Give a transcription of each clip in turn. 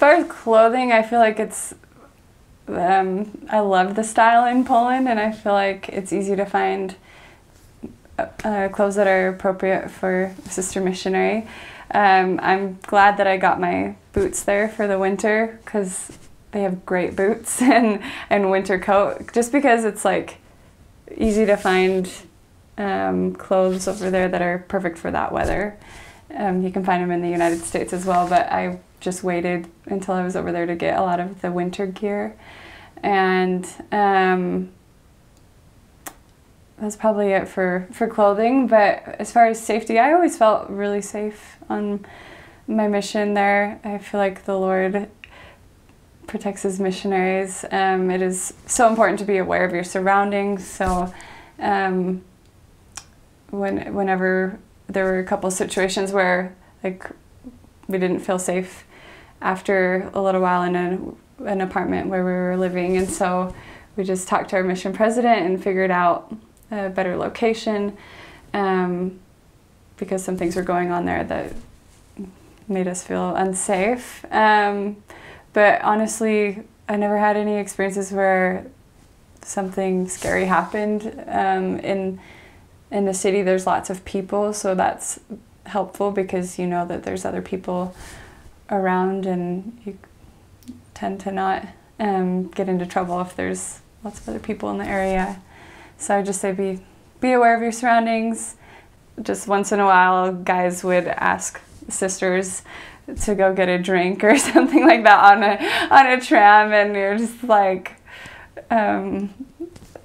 far as clothing, I feel like it's, I love the style in Poland, and I feel like it's easy to find clothes that are appropriate for Sister Missionary. I'm glad that I got my boots there for the winter, because they have great boots and winter coat, just because it's like easy to find clothes over there that are perfect for that weather. You can find them in the United States as well, but I just waited until I was over there to get a lot of the winter gear. And that's probably it for clothing. But as far as safety, I always felt really safe on my mission there. I feel like the Lord protects his missionaries. It is so important to be aware of your surroundings. So whenever there were a couple of situations where like we didn't feel safe after a little while in an apartment where we were living, and so we just talked to our mission president and figured out a better location, because some things were going on there that made us feel unsafe. But honestly, I never had any experiences where something scary happened. In the city, there's lots of people, so that's helpful because you know that there's other people around, and you tend to not get into trouble if there's lots of other people in the area. So I just say be aware of your surroundings. Just once in a while, guys would ask sisters to go get a drink or something like that on a tram, and you're just like,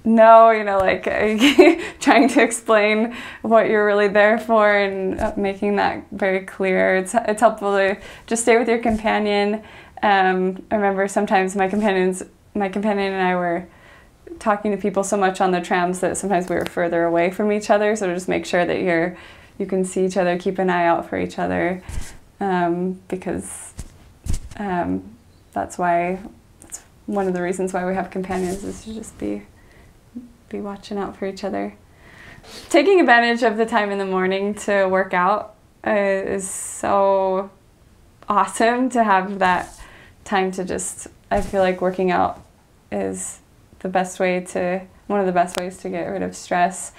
no, you know, like trying to explain what you're really there for and making that very clear. It's helpful to just stay with your companion. I remember sometimes my companion and I were talking to people so much on the trams that sometimes we were further away from each other. So just make sure that you can see each other, keep an eye out for each other, because that's one of the reasons why we have companions, is to just be watching out for each other. Taking advantage of the time in the morning to work out is so awesome, to have that time to just, I feel like working out is one of the best ways to get rid of stress.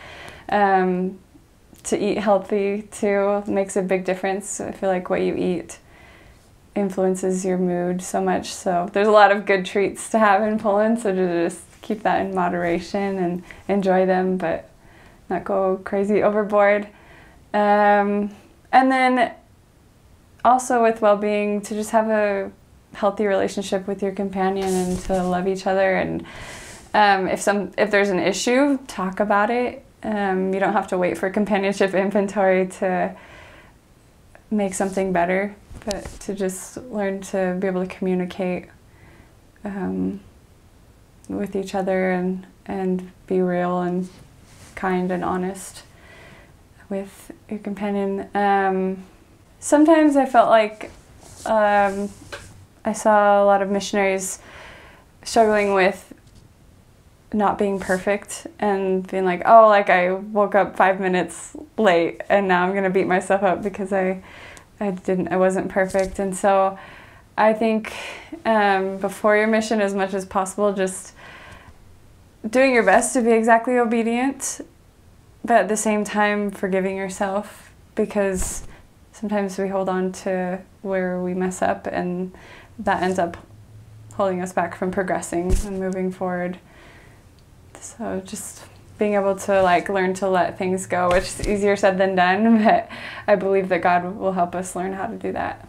To eat healthy too makes a big difference. I feel like what you eat influences your mood so much, so there's a lot of good treats to have in Poland, so to just keep that in moderation and enjoy them, but not go crazy overboard. And then also with well-being, to just have a healthy relationship with your companion and to love each other. And if there's an issue, talk about it. You don't have to wait for companionship inventory to make something better, but to just learn to be able to communicate with each other and be real and kind and honest with your companion. Sometimes I felt like I saw a lot of missionaries struggling with not being perfect and being like, oh, like I woke up 5 minutes late and now I'm going to beat myself up because I wasn't perfect. And so I think before your mission, as much as possible, just doing your best to be exactly obedient, but at the same time forgiving yourself, because sometimes we hold on to where we mess up and that ends up holding us back from progressing and moving forward. So just being able to learn to let things go, which is easier said than done, but I believe that God will help us learn how to do that.